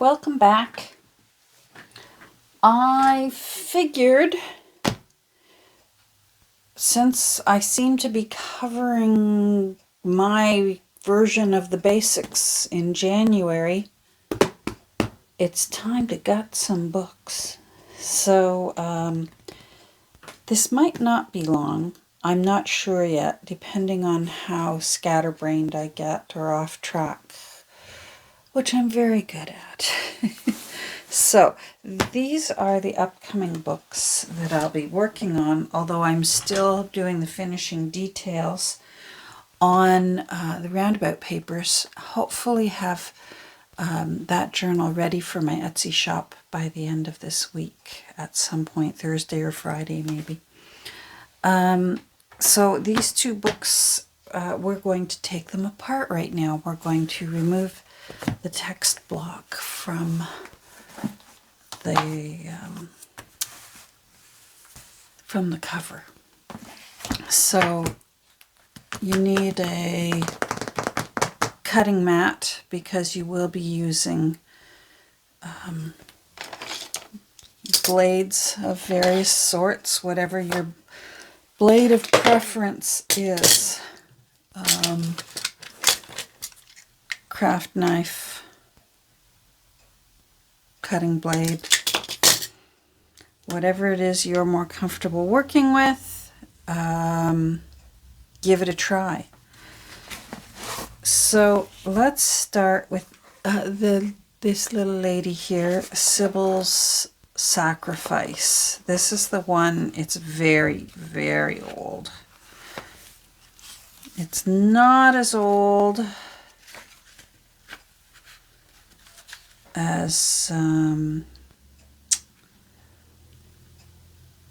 welcome back. I figured, since I seem to be covering my version of the basics in January, it's time to gut some books. So this might not be long. I'm not sure yet, depending on how scatterbrained I get or off track, which I'm very good at. So these are the upcoming books that I'll be working on, although I'm still doing the finishing details on the roundabout papers. Hopefully have that journal ready for my Etsy shop by the end of this week, at some point, Thursday or Friday maybe. So these two books, we're going to take them apart right now. We're going to remove the text block from the cover. So you need a cutting mat because you will be using blades of various sorts, whatever your blade of preference is. Craft knife, cutting blade, whatever it is you're more comfortable working with, give it a try. So let's start with this little lady here, Sybil's Sacrifice. This is the one. It's very, very old. It's not as old as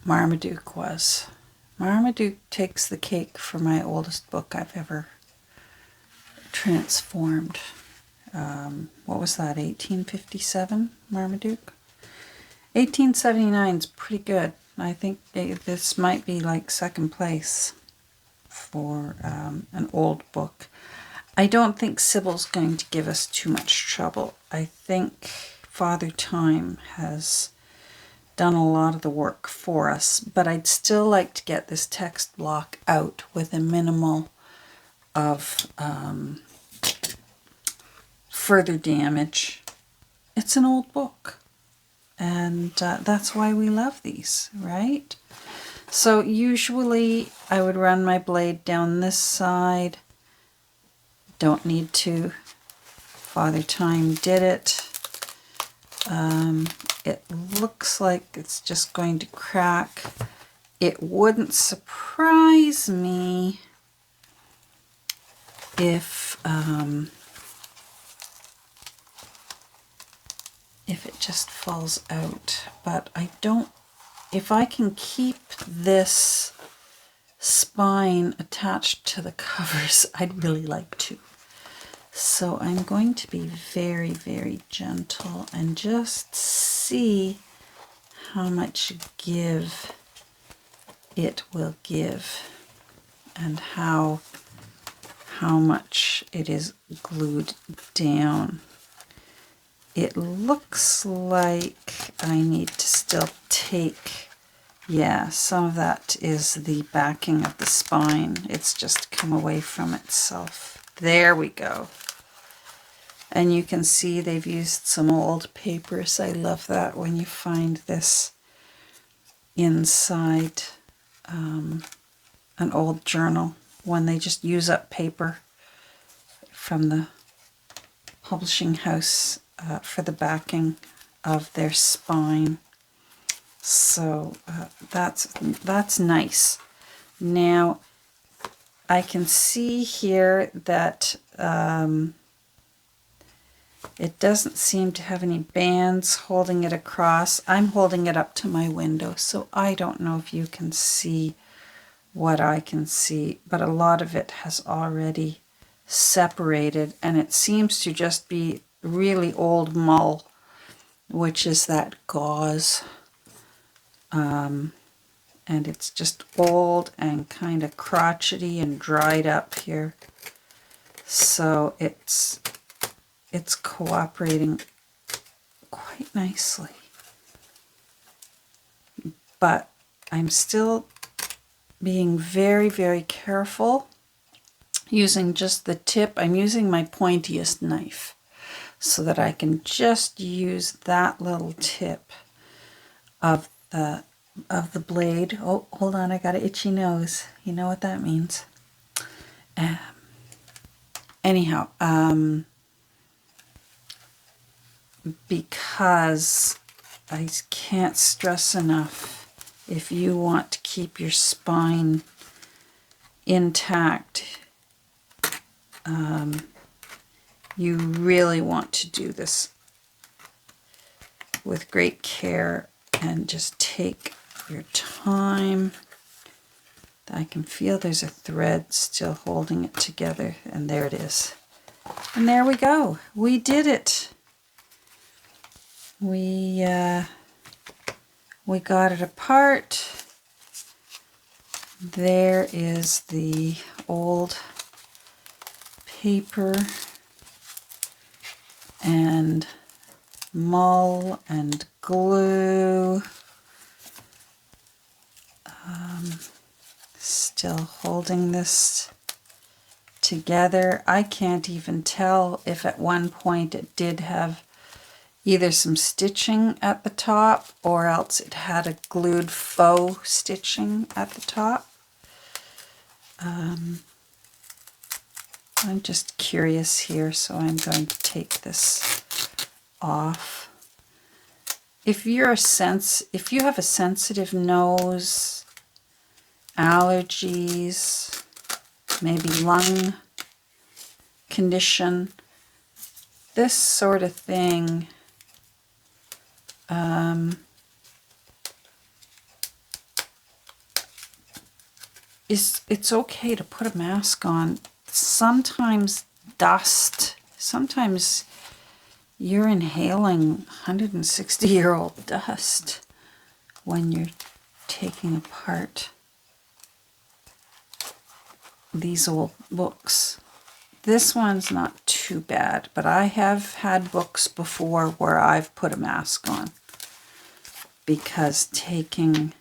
Marmaduke was. Marmaduke takes the cake for my oldest book I've ever transformed. What was that, 1857, Marmaduke? 1879 is pretty good. I think this might be like second place for an old book. I don't think Sybil's going to give us too much trouble. I think Father Time has done a lot of the work for us, but I'd still like to get this text block out with a minimal of further damage. It's an old book, and that's why we love these, right? So usually I would run my blade down this side. Don't need to. Father Time did it. It looks like it's just going to crack. It wouldn't surprise me if it just falls out. But I don't, if I can keep this spine attached to the covers, I'd really like to. So I'm going to be very, very gentle and just see how much give it will give and how much it is glued down. It looks like I need to still take, yeah, some of that is the backing of the spine. It's just come away from itself. There we go. And you can see they've used some old papers. I love that when you find this inside an old journal, when they just use up paper from the publishing house for the backing of their spine. So that's nice. Now I can see here that it doesn't seem to have any bands holding it across. I'm holding it up to my window, so I don't know if you can see what I can see, but a lot of it has already separated, and it seems to just be really old mull, which is that gauze. And it's just old and kind of crotchety and dried up here. So it's cooperating quite nicely. But I'm still being very, very careful using just the tip. I'm using my pointiest knife so that I can just use that little tip of the blade. Oh, hold on, I got an itchy nose. You know what that means. Anyhow, because I can't stress enough, if you want to keep your spine intact, you really want to do this with great care and just take your time. I can feel there's a thread still holding it together, and there it is. And there we go. We did it. We got it apart. There is the old paper and mull and glue. Still holding this together. I can't even tell if at one point it did have either some stitching at the top or else it had a glued faux stitching at the top. I'm just curious here, so I'm going to take this off. If you have a sensitive nose, allergies, maybe lung condition, this sort of thing it's okay to put a mask on. Sometimes dust, sometimes you're inhaling 160-year-old dust when you're taking apart these old books. This one's not too bad, but I have had books before where I've put a mask on because taking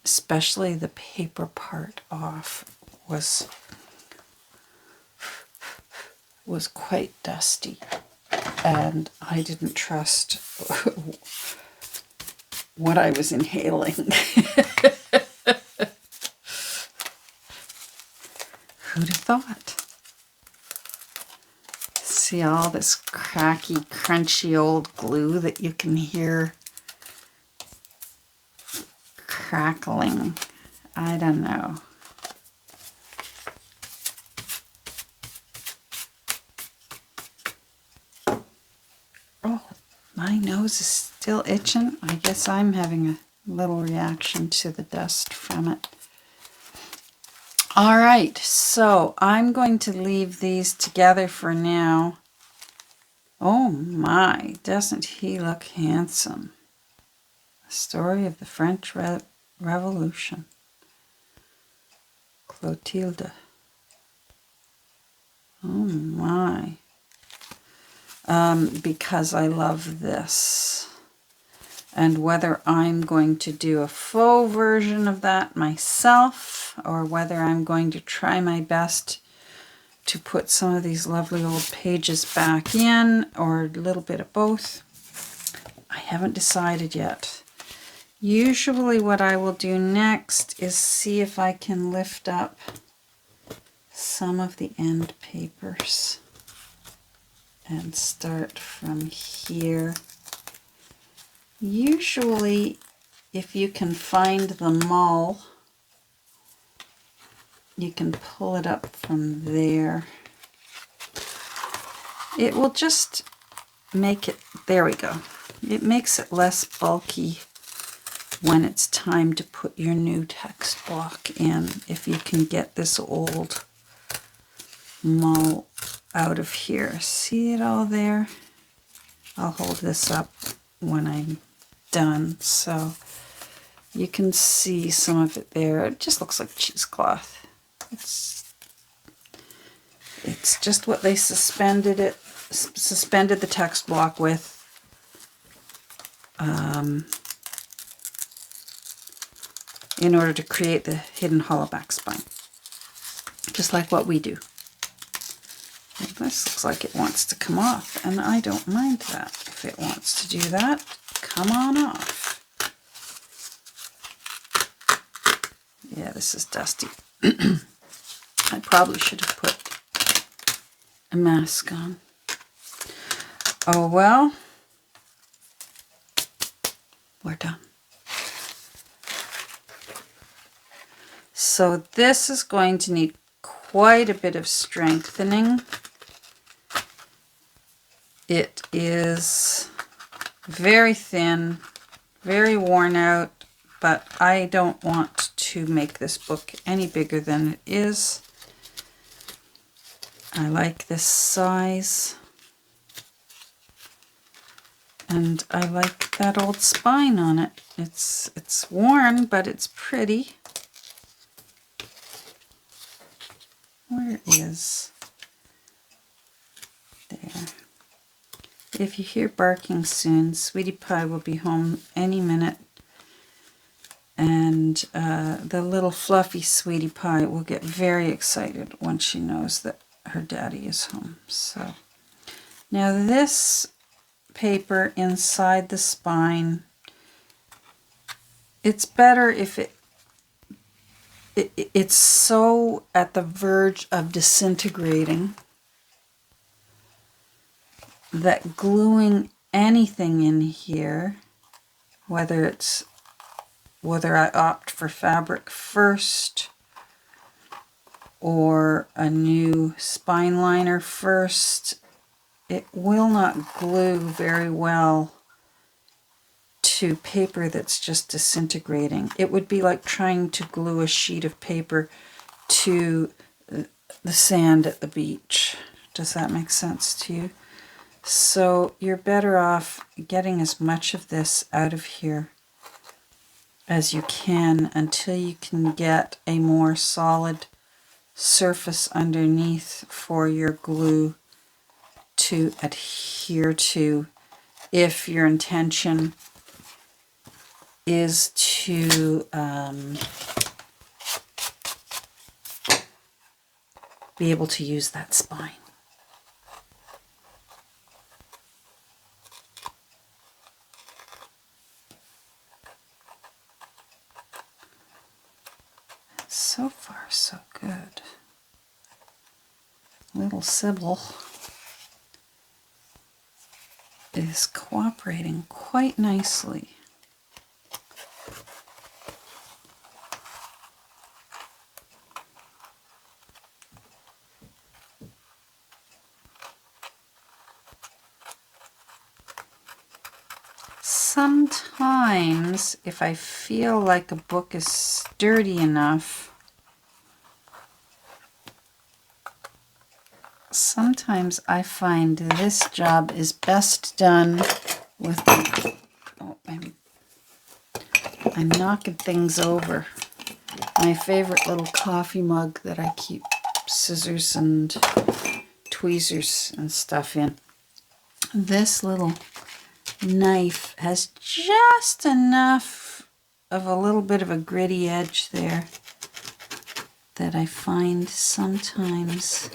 especially the paper part off was quite dusty, and I didn't trust what I was inhaling. Who'd have thought? See all this cracky, crunchy old glue that you can hear crackling. I don't know. Oh, my nose is still itching. I guess I'm having a little reaction to the dust from it. All right, so I'm going to leave these together for now. Oh my, doesn't he look handsome? The story of the French Revolution. Clotilde. Oh my. Because I love this. And whether I'm going to do a faux version of that myself, or whether I'm going to try my best to put some of these lovely old pages back in, or a little bit of both, I haven't decided yet. Usually what I will do next is see if I can lift up some of the end papers and start from here. Usually, if you can find the mull, you can pull it up from there. It will just make it, there we go. It makes it less bulky when it's time to put your new text block in, if you can get this old mull out of here. See it all there? I'll hold this up when I'm done so you can see some of it there. It just looks like cheesecloth. It's just what they suspended the text block with. In order to create the hidden hollow back spine. Just like what we do. And this looks like it wants to come off, and I don't mind that. If it wants to do that, come on off. Yeah, this is dusty. I probably should have put a mask on. Oh well. We're done. So this is going to need quite a bit of strengthening. It is very thin, very worn out, but I don't want to make this book any bigger than it is. I like this size. And I like that old spine on it. It's worn, but it's pretty. Where is? There. If you hear barking soon, Sweetie Pie will be home any minute. And the little fluffy Sweetie Pie will get very excited when she knows that her daddy is home. So now this paper inside the spine, it's better if it's so at the verge of disintegrating that gluing anything in here, whether I opt for fabric first or a new spine liner first, it will not glue very well to paper that's just disintegrating. It would be like trying to glue a sheet of paper to the sand at the beach. Does that make sense to you? So you're better off getting as much of this out of here as you can until you can get a more solid surface underneath for your glue to adhere to, if your intention is to be able to use that spine. So far, so good. Little Sybil is cooperating quite nicely. Sometimes, if I feel like a book is sturdy enough, sometimes I find this job is best done with, oh, I'm knocking things over. My favorite little coffee mug that I keep scissors and tweezers and stuff in. This little knife has just enough of a little bit of a gritty edge there that I find sometimes.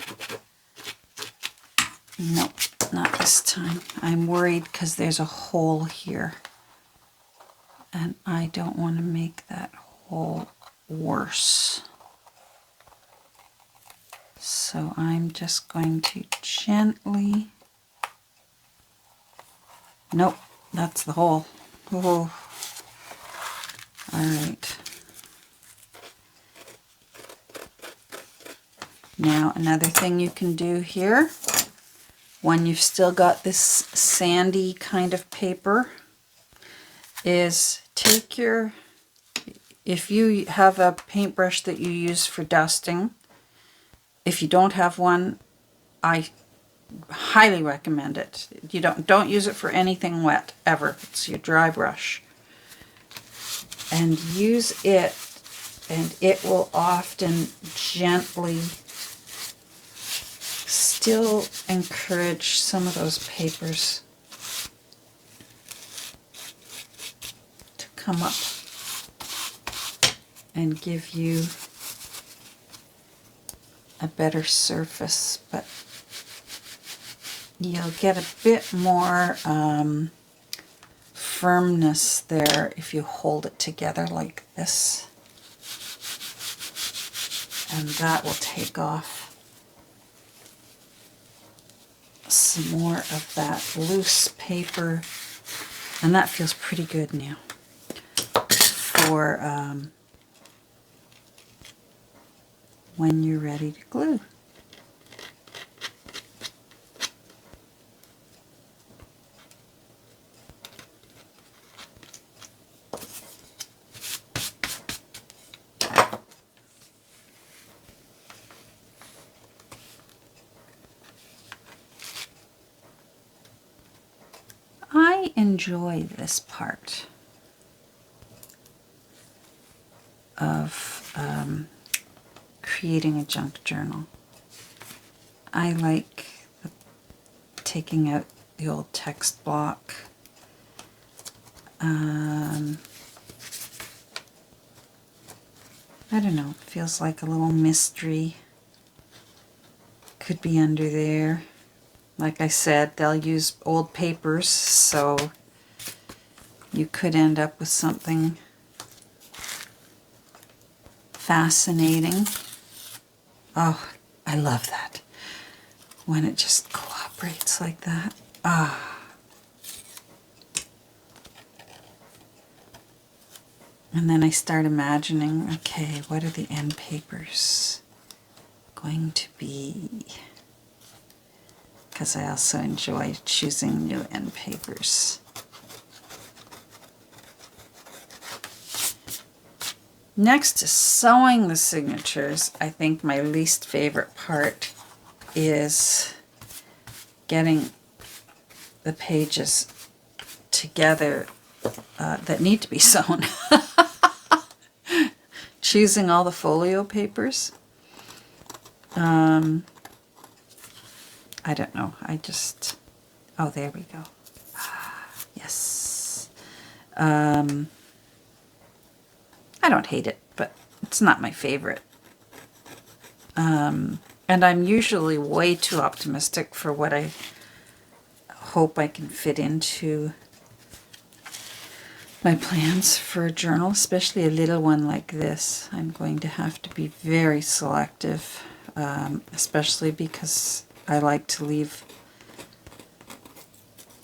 Nope, not this time. I'm worried because there's a hole here and I don't want to make that hole worse. So I'm just going to gently, nope, that's the hole. Oh. All right. Now another thing you can do here, when you've still got this sandy kind of paper, is take your, if you have a paintbrush that you use for dusting, if you don't have one, I highly recommend it. You don't use it for anything wet ever. It's your dry brush. And use it, and it will often gently still encourage some of those papers to come up and give you a better surface, but you'll get a bit more firmness there if you hold it together like this. And that will take off some more of that loose paper. And that feels pretty good now for when you're ready to glue. I enjoy this part of creating a junk journal. I like taking out the old text block. I don't know, it feels like a little mystery could be under there. Like I said, they'll use old papers, so you could end up with something fascinating. Oh, I love that. When it just cooperates like that. Ah. And then I start imagining, okay, what are the end papers going to be? Because I also enjoy choosing new end papers. Next to sewing the signatures, I think my least favorite part is getting the pages together that need to be sewn. Choosing all the folio papers. I don't know. I just... Oh, there we go. Yes. I don't hate it, but it's not my favorite. And I'm usually way too optimistic for what I hope I can fit into my plans for a journal, especially a little one like this. I'm going to have to be very selective, especially because I like to leave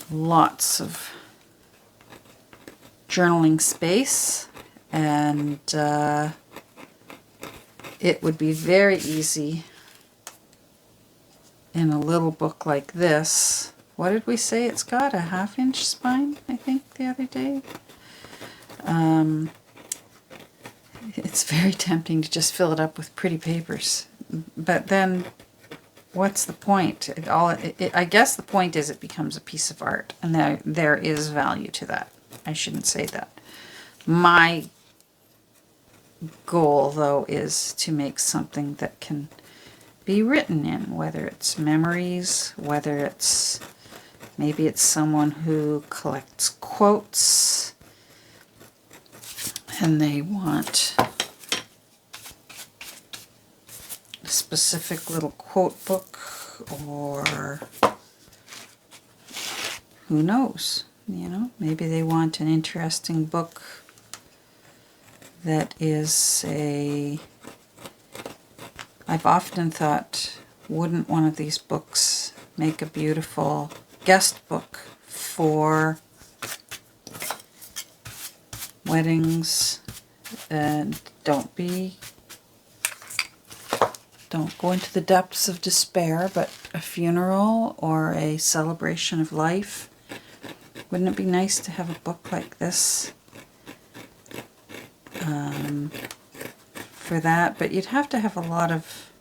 lots of journaling space, and it would be very easy in a little book like this. What did we say it's got? A 1/2-inch spine, I think, the other day? It's very tempting to just fill it up with pretty papers. But then, what's the point? I guess the point is it becomes a piece of art, and there is value to that. I shouldn't say that. My goal, though, is to make something that can be written in, whether it's memories, whether it's maybe it's someone who collects quotes and they want a specific little quote book, or who knows, you know, maybe they want an interesting book that is I've often thought, wouldn't one of these books make a beautiful guest book for weddings? And don't go into the depths of despair, but a funeral or a celebration of life. Wouldn't it be nice to have a book like this for that? But you'd have to have a lot of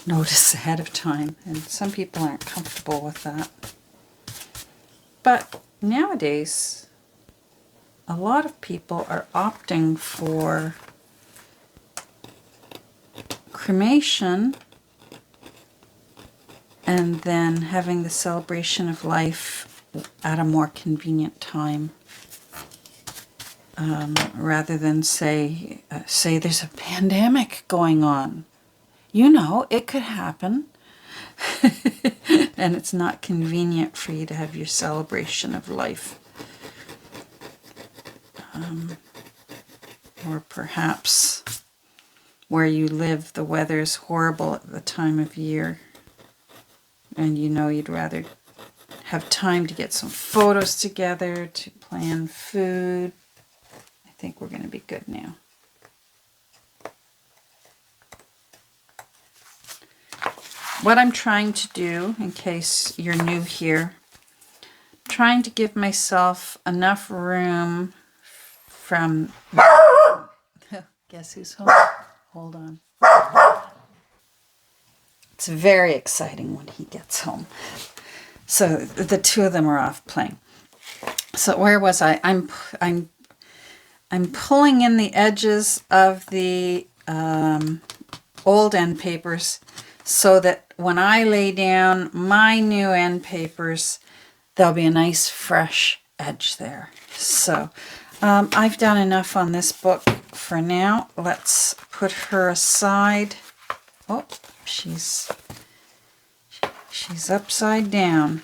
notice ahead of time, and some people aren't comfortable with that. But nowadays, a lot of people are opting for cremation and then having the celebration of life at a more convenient time, rather than say there's a pandemic going on. You know, it could happen. And it's not convenient for you to have your celebration of life. Or perhaps where you live, the weather's horrible at the time of year. And you know you'd rather have time to get some photos together, to plan food. I think we're going to be good now. What I'm trying to do, in case you're new here, trying to give myself enough room from... Guess who's home? Hold on. It's very exciting when he gets home. So the two of them are off playing. So where was I? I'm pulling in the edges of the old end papers so that when I lay down my new end papers, there'll be a nice fresh edge there. So I've done enough on this book for now. Let's put her aside. Oh, she's upside down.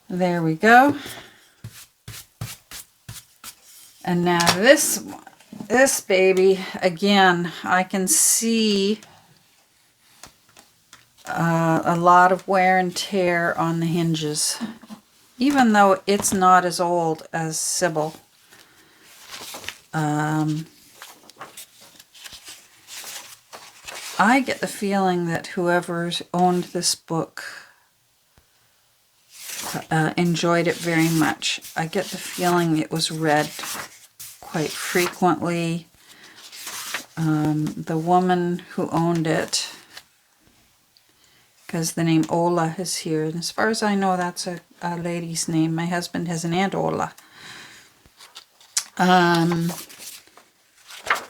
There we go. And now this baby, again, I can see a lot of wear and tear on the hinges, even though it's not as old as Sybil. I get the feeling that whoever owned this book enjoyed it very much. I get the feeling it was read quite frequently. The woman who owned it, because the name Ola is here, and as far as I know, that's a lady's name. My husband has an Aunt Ola.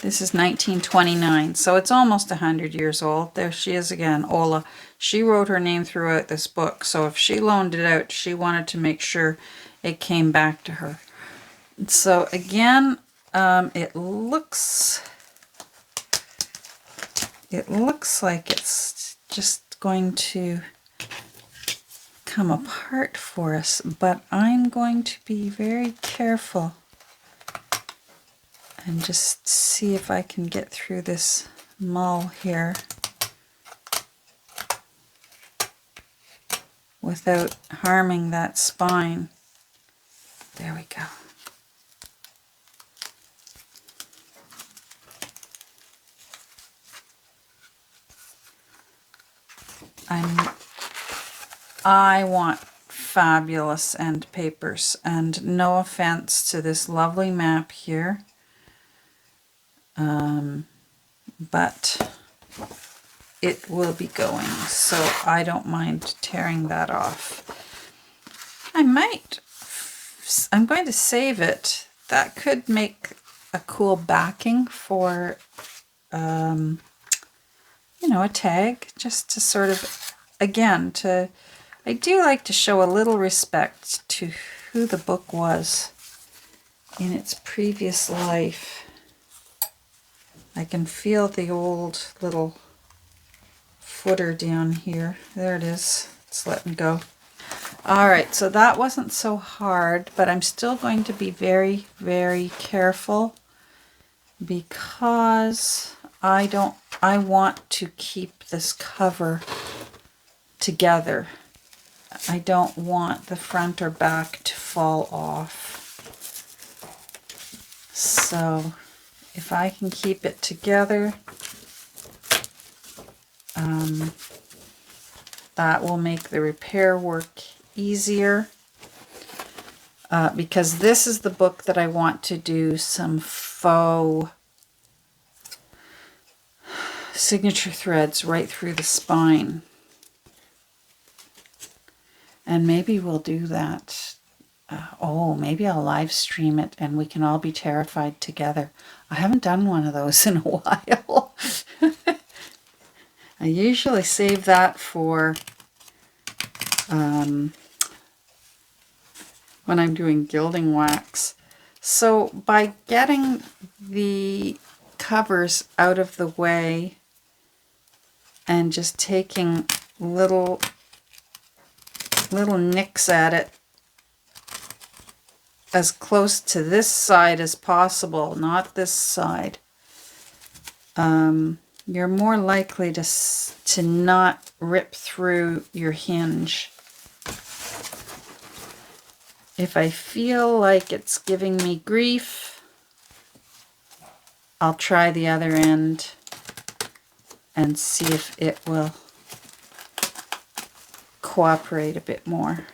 This is 1929, so it's almost 100 years old. There she is again, Ola. She wrote her name throughout this book, so if she loaned it out, she wanted to make sure it came back to her. So again, it looks like it's just going to come apart for us, but I'm going to be very careful and just see if I can get through this mull here without harming that spine. There we go. I want fabulous end papers, and no offense to this lovely map here, but it will be going, so I don't mind tearing that off. I'm going to save it. That could make a cool backing for a tag, just to sort of, again, I do like to show a little respect to who the book was in its previous life. I can feel the old little footer down here. There it is. It's letting go. All right, so that wasn't so hard, but I'm still going to be very, very careful because I want to keep this cover together. I don't want the front or back to fall off. So if I can keep it together, that will make the repair work easier. Because this is the book that I want to do some faux signature threads right through the spine. And maybe we'll do that. Maybe I'll live stream it and we can all be terrified together. I haven't done one of those in a while. I usually save that for when I'm doing gilding wax. So by getting the covers out of the way and just taking little nicks at it as close to this side as possible, not this side, you're more likely to not rip through your hinge. If I feel like it's giving me grief, I'll try the other end and see if it will cooperate a bit more.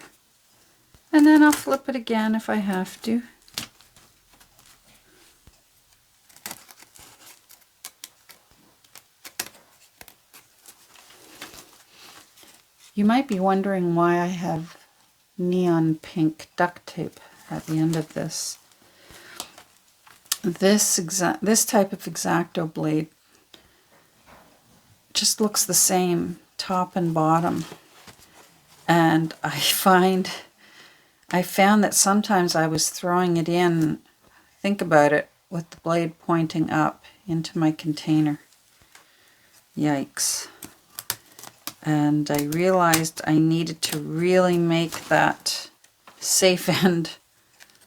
And then I'll flip it again if I have to. You might be wondering why I have neon pink duct tape at the end of this. This type of X-Acto blade just looks the same top and bottom, and I found that sometimes I was throwing it in, think about it, with the blade pointing up into my container. Yikes. And I realized I needed to really make that safe end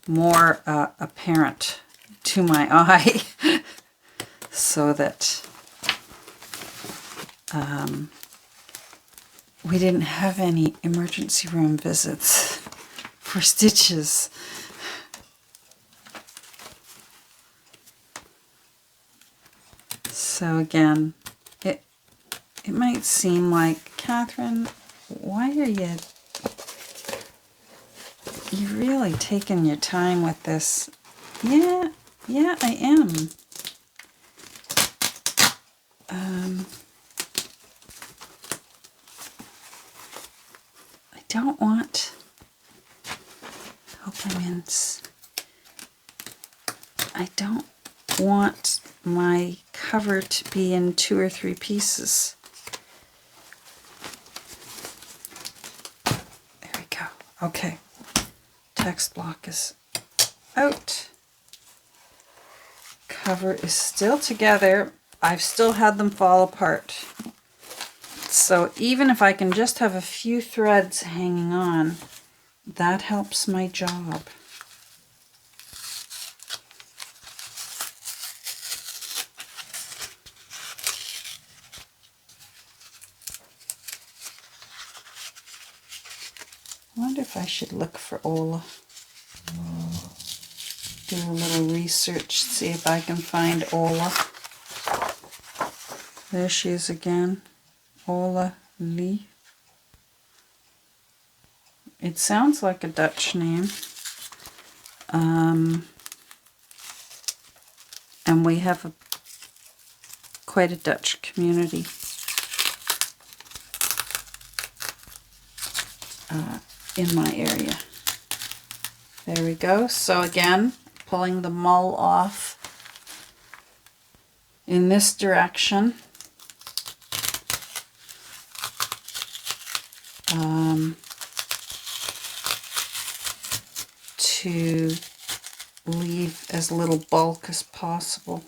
more apparent to my eye so that we didn't have any emergency room visits for stitches. So again, it might seem like, Catherine, why are you really taking your time with this? Yeah, I am. I don't want, I don't want my cover to be in 2 or 3 pieces. There we go. Okay. Text block is out. Cover is still together. I've still had them fall apart. So even if I can just have a few threads hanging on, that helps my job. I wonder if I should look for Ola. Do a little research, see if I can find Ola. There she is again. Ola Lee. It sounds like a Dutch name. And we have quite a Dutch community in my area. There we go. So again, pulling the mull off in this direction. To leave as little bulk as possible.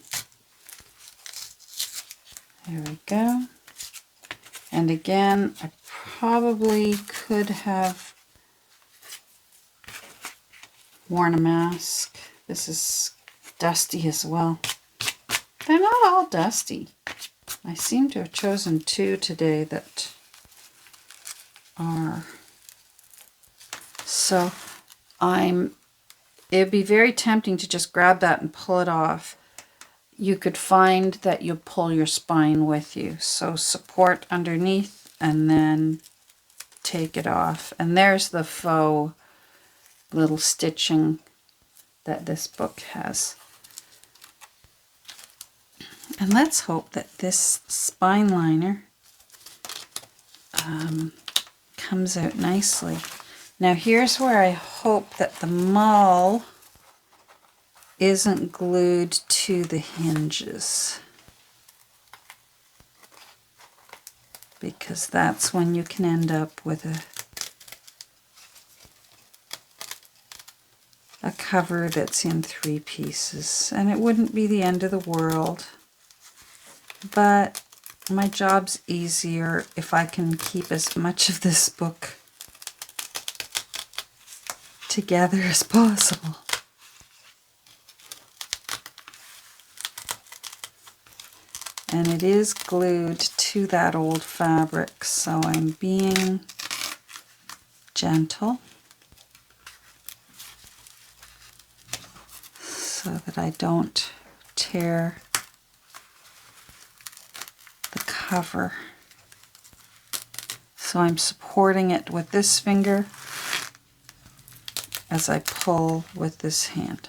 There we go. And again, I probably could have worn a mask. This is dusty as well. They're not all dusty. I seem to have chosen 2 today that are. So it'd be very tempting to just grab that and pull it off. You could find that you pull your spine with you. So support underneath and then take it off. And there's the faux little stitching that this book has. And let's hope that this spine liner comes out nicely. Now here's where I hope that the mull isn't glued to the hinges. because that's when you can end up with a cover that's in 3 pieces, and it wouldn't be the end of the world, but my job's easier if I can keep as much of this book together as possible. And it is glued to that old fabric, so I'm being gentle so that I don't tear the cover. So I'm supporting it with this finger as I pull with this hand.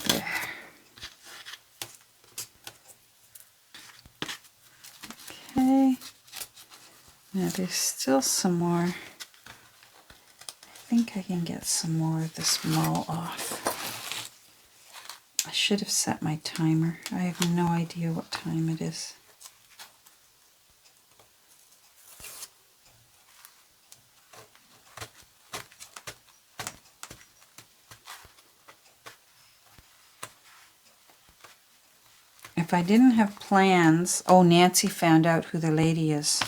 There. Okay. Now there's still some more. I think I can get some more of this mull off. I should have set my timer. I have no idea what time it is. If I didn't have plans... Oh, Nancy found out who the lady is.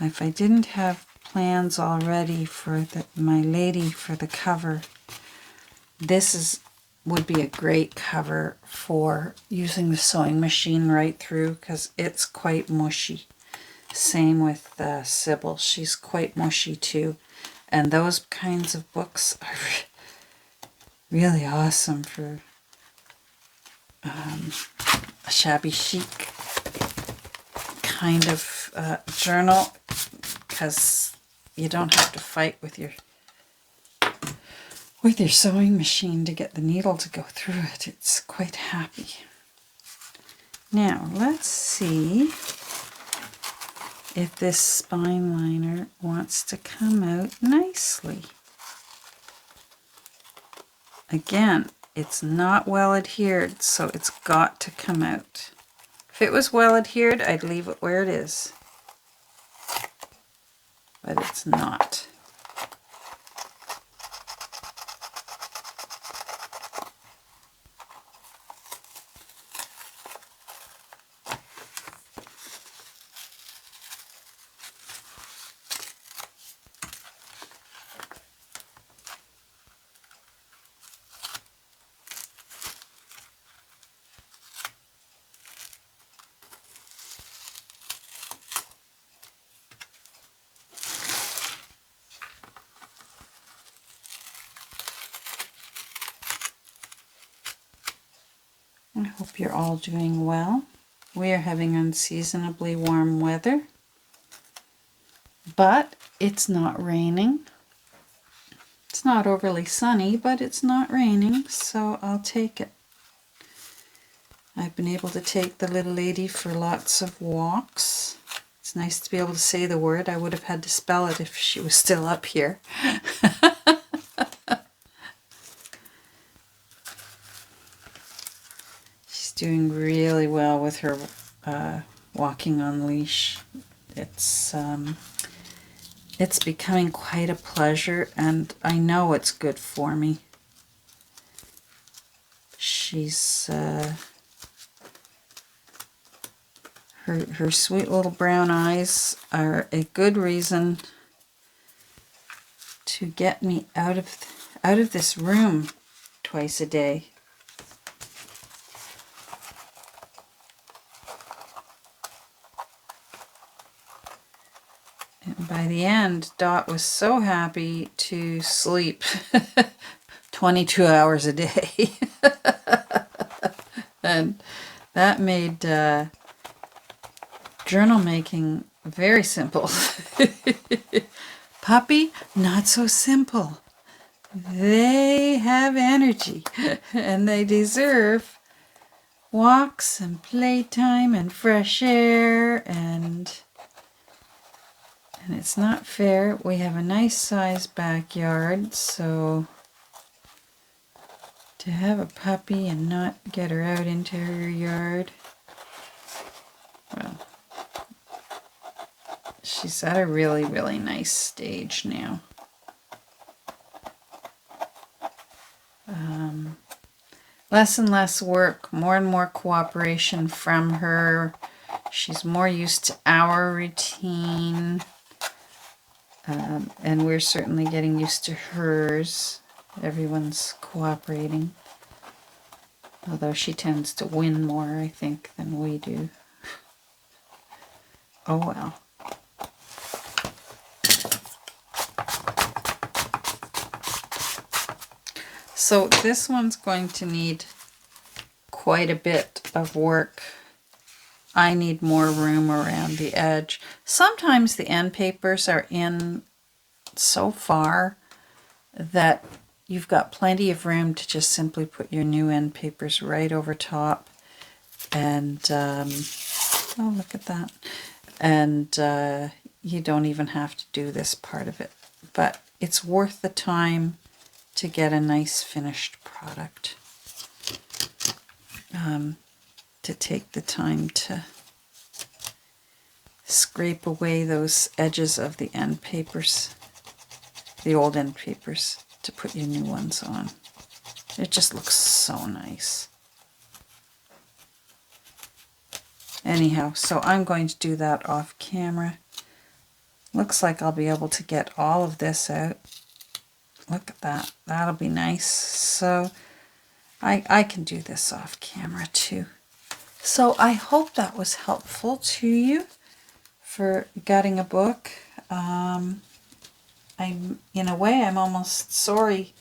If I didn't have plans already for my lady for the cover, this would be a great cover for using the sewing machine right through, because it's quite mushy. Same with Sybil. She's quite mushy too. And those kinds of books are really awesome for a shabby chic kind of journal, because you don't have to fight with your sewing machine to get the needle to go through it. It's quite happy. Now let's see if this spine liner wants to come out nicely. Again, it's not well adhered, so it's got to come out. If it was well adhered, I'd leave it where it is. But it's not. I hope you're all doing well. We are having unseasonably warm weather, but it's not raining. It's not overly sunny, but it's not raining, so I'll take it. I've been able to take the little lady for lots of walks. It's nice to be able to say the word. I would have had to spell it if she was still up here. Doing really well with her walking on leash. It's becoming quite a pleasure, and I know it's good for me. She's her sweet little brown eyes are a good reason to get me out of this room twice a day. And by the end, Dot was so happy to sleep 22 hours a day. And that made journal making very simple. Puppy, not so simple. They have energy, and they deserve walks and playtime and fresh air and And it's not fair. We have a nice sized backyard, so to have a puppy and not get her out into her yard, well, she's at a really, really nice stage now. Less and less work, more and more cooperation from her. She's more used to our routine. And we're certainly getting used to hers. Everyone's cooperating. Although she tends to win more, I think, than we do. Oh well. So this one's going to need quite a bit of work. I need more room around the edge. Sometimes the end papers are in so far that you've got plenty of room to just simply put your new end papers right over top. And, oh, look at that. And you don't even have to do this part of it. But it's worth the time to get a nice finished product. To take the time to scrape away those edges of the end papers, the old end papers, to put your new ones on. It just looks so nice. Anyhow, so I'm going to do that off camera. Looks like I'll be able to get all of this out. Look at that. That'll be nice. So I can do this off camera too. So I hope that was helpful to you for gutting a book. I'm, in a way, I'm almost sorry.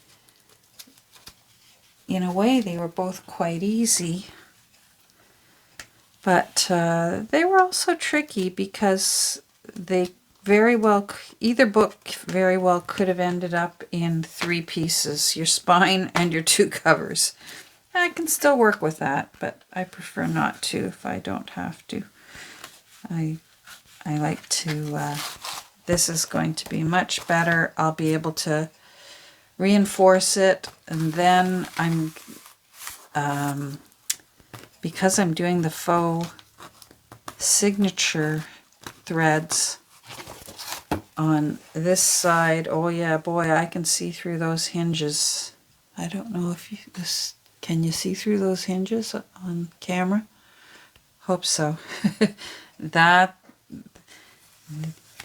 In a way, they were both quite easy. But they were also tricky because they very well, either book very well could have ended up in 3 pieces, your spine and your 2 covers. I can still work with that, but I prefer not to if I don't have to. I like to, this is going to be much better. I'll be able to reinforce it, and then because I'm doing the faux signature threads on this side, oh yeah, boy, I can see through those hinges. I don't know if can you see through those hinges on camera? Hope so.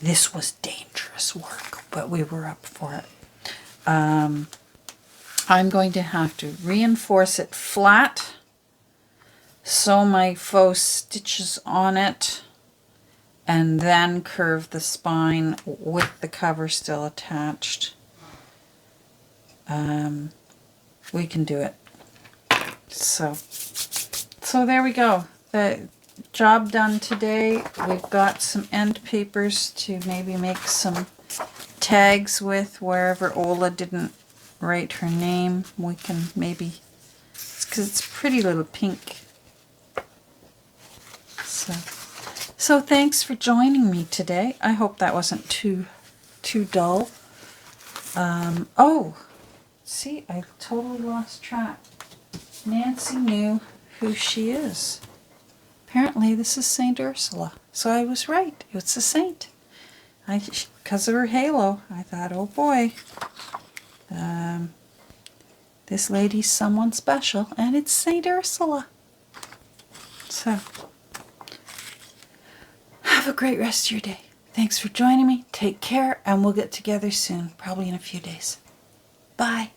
This was dangerous work, but we were up for it. I'm going to have to reinforce it flat, sew my faux stitches on it, and then curve the spine with the cover still attached. We can do it. So there we go. The job done today. We've got some end papers to maybe make some tags with wherever Ola didn't write her name. We can maybe, because it's pretty little pink. So thanks for joining me today. I hope that wasn't too dull. Oh, see, I totally lost track. Nancy knew who she is. Apparently this is Saint Ursula. So I was right. It's a saint. Because of her halo, I thought, oh boy, this lady's someone special, and it's Saint Ursula. So, have a great rest of your day. Thanks for joining me. Take care, and we'll get together soon, probably in a few days. Bye.